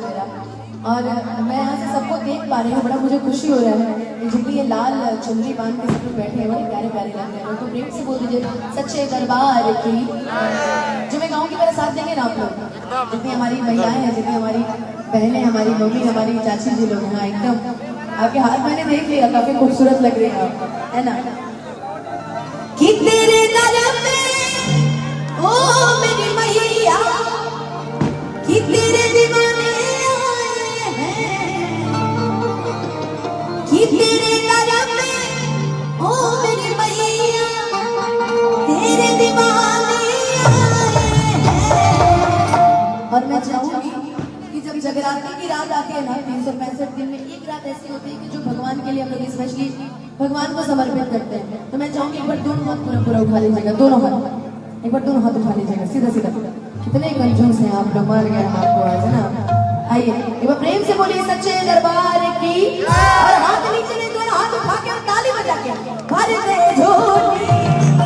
मेरा। और मैं यहाँ से सबको देख पा रही हूँ, बड़ा मुझे खुशी हो रहा है। जितनी ये लाल चुनरी बांध के सब लोग बैठे हैं, बड़े प्यारे प्यारे लग रहे हैं। तो प्रेम से बोल दीजिए सच्चे दरबार की। जो मैं गाँव की मेरा साथ देंगे ना आप लोग, जितनी हमारी महिलाएं हैं, जितनी हमारी बहनें, हमारी मम्मी, हमारी चाची जी लोग हैं, एकदम आपके हाथ मैंने देख लिया, काफी खूबसूरत लग रही है, है ना? कि तेरे दर पे ओ मेरी मैया, कि तेरे दीवाने आए हैं, कि तेरे दर पे ओ मेरी मैया, तेरे दीवाने आए हैं। और मैं चाहूंगी कि जब जगराते की रात आती है ना, 365 दिन में एक रात ऐसी होती है कि जो भगवान के लिए हम लोग स्पेशली भगवान को समर्पित करते हैं। तो मैं चाहूंगी एक बार दोनों हाथ पूरा पूरा उठा लीजिएगा, दोनों हाथ एक बार दोनों हाथ उठा लीजिएगा, सीधा सीधा। कितने कंजूस हैं आप लोग, मार गए आपको आज, है ना? आइए एक बार प्रेम से बोलिए सच्चे दरबार की। और हाथ नीचे नहीं, दोनों हाथ उठा के और ताली बजा के भर दे झोली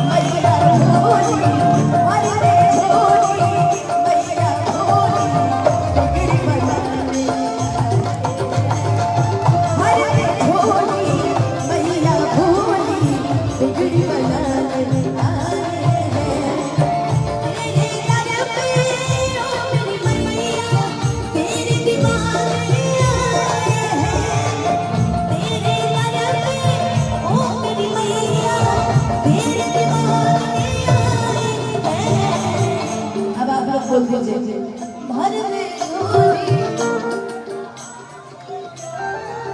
मैया झोली, भर दे झोली मैया झोली, बिगड़ी बनाने भर दे झोली मैया झोली, बिगड़ी बनाने आए हैं। तेरे दर पे ओ मेरी मैया, तेरे दीवाने आए हैं। तेरे दर पे ओ मेरी मैया, तेरे दीवाने आए हैं। अब आप लोग बोल दीजिए भर दे झोली।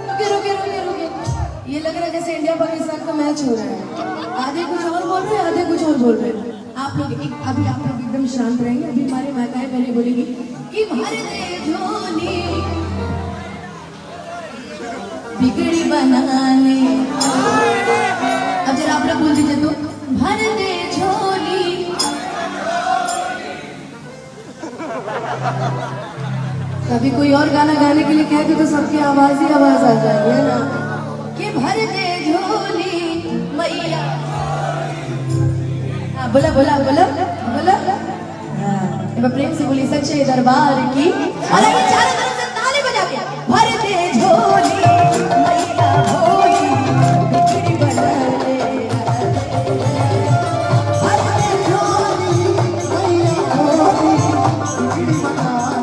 रुके रुके रुके रुके, ये लग रहा है जैसे इंडिया पाकिस्तान का मैच हो रहा है। आधे कुछ और बोल रहे हैं, आधे कुछ और बोल रहे हैं। आप लोग अभी आप लोग एकदम शांत रहेंगे। अभी हमारे माताएं पहले बोलेंगी कि भर दे झोली बिगड़ी बनाने। अब जरा आप लोग बोल दीजिए तो भर दे झोली। कभी कोई और गाना गाने के लिए कहते तो सबकी आवाज ही आवाज आ जाएगी, है ना? कि भर दे झोली मैया। हाँ बोला बोला बोला बोला। हाँ प्रेम से बोली सच्चे दरबार की। और अभी चारों तरफ से ताली बजा के भर दे झोली मैया झोली, बिगड़ी बनाने। भर दे झोली मैया झोली, बिगड़ी बनाने।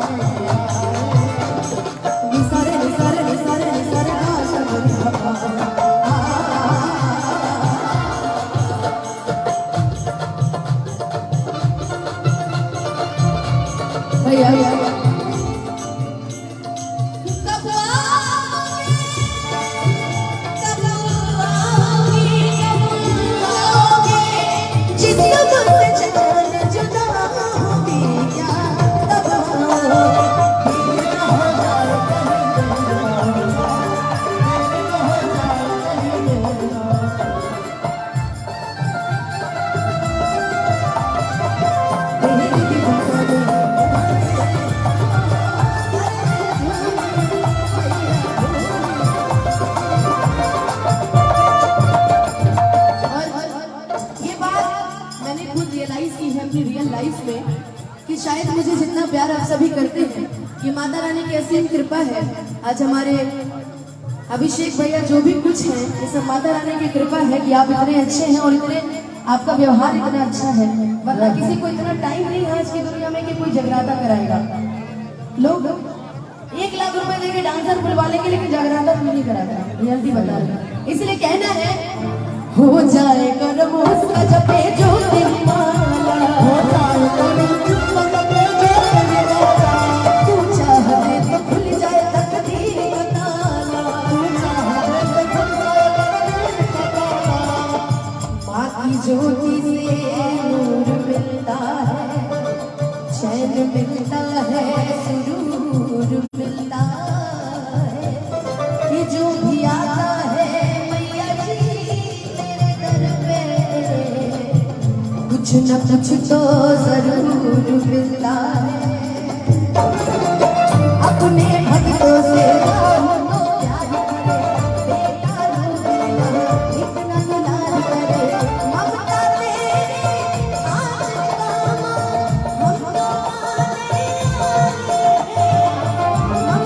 निसारे निसारे निसारे निसारे आशा बनी भगवान। भैया रियल लाइफ में कि शायद मुझे जितना प्यार आप सभी करते हैं, ये माता रानी की असीम कृपा है। आज हमारे अभिषेक भैया जो भी कुछ है, ये सब माता रानी की कृपा है कि आप इतने अच्छे हैं और इतने आपका व्यवहार इतना अच्छा है। वरना किसी को इतना टाइम नहीं है आज की दुनिया में कि कोई जगराता कराएगा। लोग 1 लाख रुपए देके डांसर बुलवाने के लिए जगराता नहीं कराता, रियलिटी बता रहे। इसलिए कहना है हो जाए कर्म उसका जपे जो तेरी माला, हो जाए कर्म उसका जपे जो तेरी माला। तू चाहे तो खुल जाए तकदीर का ताला, तू चाहे तो खुल जाए तकदीर का ताला। माँ की ज्योति से नूर मिलता है, चैन मिलता है, सुरूर मिलता है। कि जो भी आता है कुछ न कुछ तो जरूर मिलता है। अपने भक्तों से प्यार करे, बेकार इतना दुलार करे। ममता तेरी आज काम हम तो पाने आए हैं,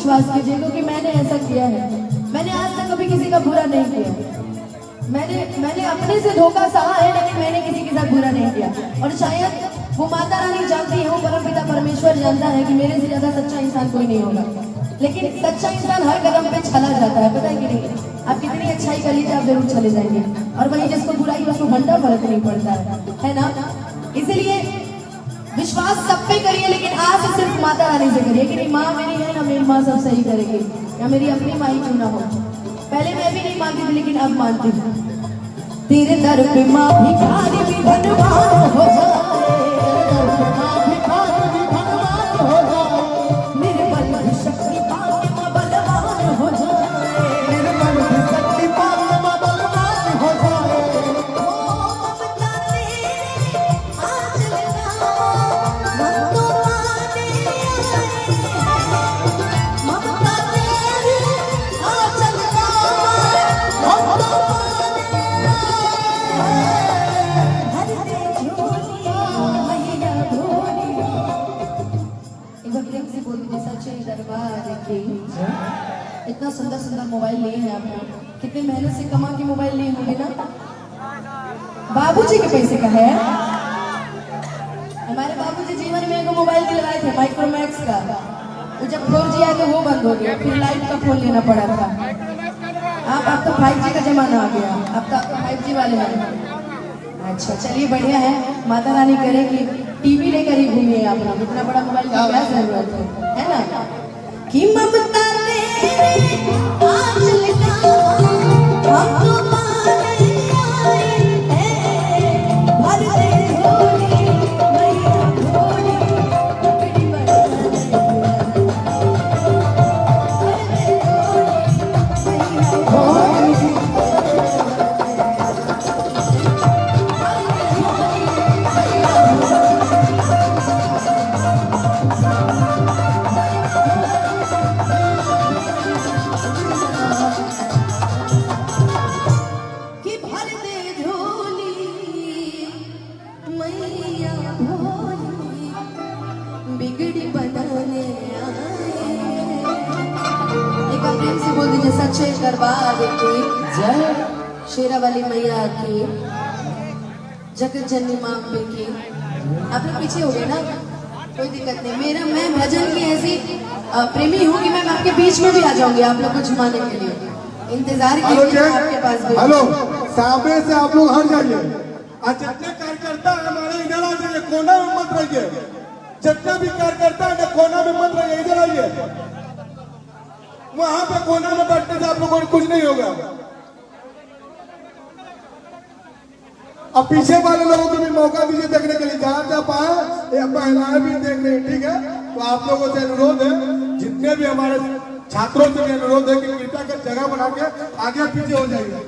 विश्वास कीजिए, क्योंकि मैंने ऐसा किया है। मैंने आज तक कभी किसी का बुरा नहीं किया। मैंने अपने से धोखा सहा है, लेकिन मैंने किसी के साथ बुरा नहीं किया। और शायद वो माता रानी जानती है, वो परमपिता परमेश्वर जानता है कि मेरे से ज्यादा सच्चा इंसान कोई नहीं होगा। लेकिन सच्चा इंसान हर कदम पे छला जाता है, पता है कि नहीं? आप कितनी अच्छाई कर लीजिए, आप जरूर चले जाएंगे। और वही जिसको बुराई, उसको घंटा फर्क नहीं पड़ता है ना? इसीलिए विश्वास सब पे करिए, लेकिन आज सिर्फ माता रानी से करिए कि नहीं, माँ मेरी है ना, मेरी माँ सब सही करेगी, या मेरी अपनी माँ ही क्यों ना हो। पहले मैं भी नहीं मानती थी, लेकिन अब मानती हूँ। तेरे दर पे माँ भिखारी भी धनवान हो जाए, मेरे बल की शक्ति पाके माँ बलवान हो जाए, मेरे बल की शक्ति पाके माँ बलवान हो जाए। ओ ममता तेरी आंचल का हम तो पाने आए, ममता तेरी आंचल का हम तो सच्चे दरबार की। इतना सुंदर सुंदर मोबाइल लिए हैं आप लोग, कितने मेहनत से कमा के मोबाइल लिए होंगे ना? बाबूजी के पैसे का है। हमारे बाबूजी जीवन में एक मोबाइल दिलवाए थे, माइक्रोमैक्स का। वो जब 4G आया तो वो बंद हो गया, फिर लाइट का फोन लेना पड़ा था। अब तो 5G का जमाना आ गया, अब तो 5G वाले हैं। अच्छा चलिए, बढ़िया है। माता रानी करे कि टीवी लेकर ही घूमिए आप लोग, इतना बड़ा मोबाइल की क्या जरूरत है ना? कि ममता तेरे आंचल का हम तो पाने आए हैं, भर दे झोली मैया भोली, बिगड़ी बनाने, भर दे झोली मैया भोली। सच्चे दरबार की जय, शेरा वाली मैया की, जगत जननी माँ की। आप लोग पीछे हो गए ना, कोई दिक्कत नहीं। मैं भजन की ऐसी प्रेमी हूँ कि मैं आपके बीच में भी आ जाऊंगी आप लोग को झुमाने के लिए। इंतजार कीजिए आपके पास भी। हेलो, सामने से आप लोग हट जाइए। जितने कार्यकर्ता हमारे इधर आ जाइए, कोना में मत रहिए। जितना भी कार्यकर्ता है कोना में मत रहिए, इधर आइए। वहां पे कोना में बैठने से आप लोगों को कुछ नहीं होगा। अब पीछे वाले लोगों को भी मौका दीजिए देखने के लिए, जहां जहां पाए या महिलाएं भी देख रहे हैं, ठीक है? तो आप लोगों से अनुरोध है, जितने भी हमारे छात्रों से भी अनुरोध है कि कृपया कर जगह बना के आगे पीछे हो जाइए,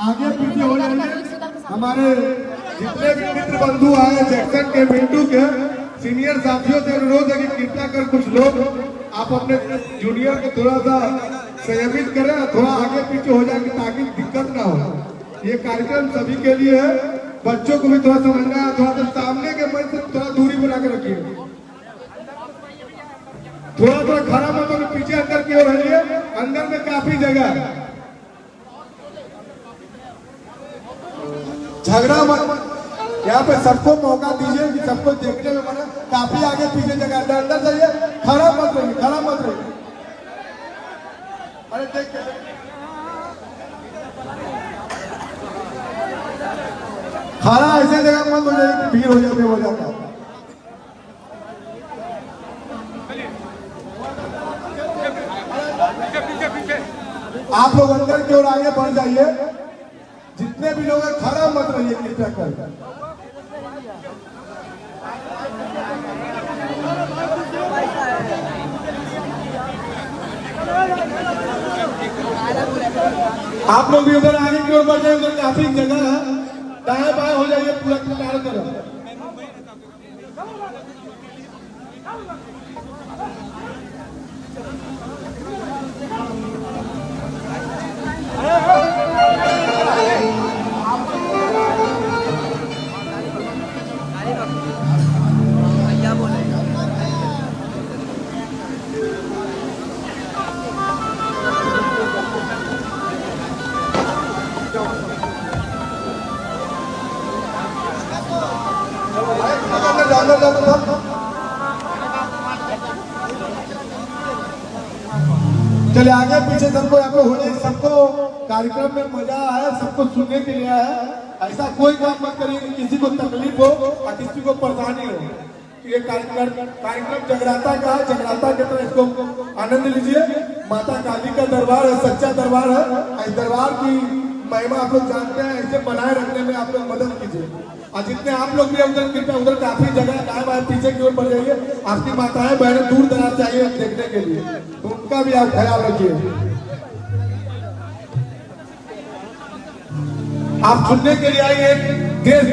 आगे पीछे हो जाइए। हमारे जितने भी मित्र बंधु आए, जैक्सन के, मिंटू के, सीनियर साथियों से अनुरोध है कि कृपया कर कुछ लोग आप अपने जूनियर को थोड़ा सा संयमित करें, थोड़ा आगे पीछे हो जाए ताकि दिक्कत ना हो। ये कार्यक्रम सभी के लिए है, बच्चों को भी थोड़ा समझना है। थोड़ा सा सामने के मंच से थोड़ा दूरी बना के रखिए, थोड़ा खड़ा मत हो, पीछे अंदर की ओर रहिए। अंदर में काफी जगह है, झगड़ा मत। यहाँ पे सबको मौका दीजिए कि सबको देखने में बना। काफी आगे पीछे जगह, अंदर जाइए, खड़ा मत रहिए, खड़ा मत रहिए। अरे देख खड़ा ऐसे जगह मत हो जाए, भीड़ हो जाते हो जाता। आप लोग अंदर की ओर आगे बढ़ जाइए। जितने भी लोग हैं खड़ा मत रहिए कृपया कर। आप लोग भी उधर आगे की ओर बढ़ जाए, उधर काफी जगह है, दाएं बाएं हो जाइए पूरा चारों तरफ। चले आगे पीछे सबको यहाँ पे होने सबको कार्यक्रम में मजा आया, सबको सुनने के लिए आया। ऐसा कोई काम मत करिए कि किसी को तकलीफ हो और किसी को परेशानी हो। ये कार्यक्रम जगराता का है, जगराता के तरह इसको आनंद लीजिए। माता काली का दरबार है, सच्चा दरबार है। इस दरबार की महिमा आप लोग जानते हैं, इसे बनाए रखने में आप लोग मदद कीजिए। और जितने आप लोग भी उधर काफी जगह टाइम आए, पीछे की ओर बढ़ जाइए। आपकी माताएं बहनें दूर दराज चाहिए देखने के लिए, तो उनका भी आप ख्याल रखिए। आप सुनने के लिए आइए देश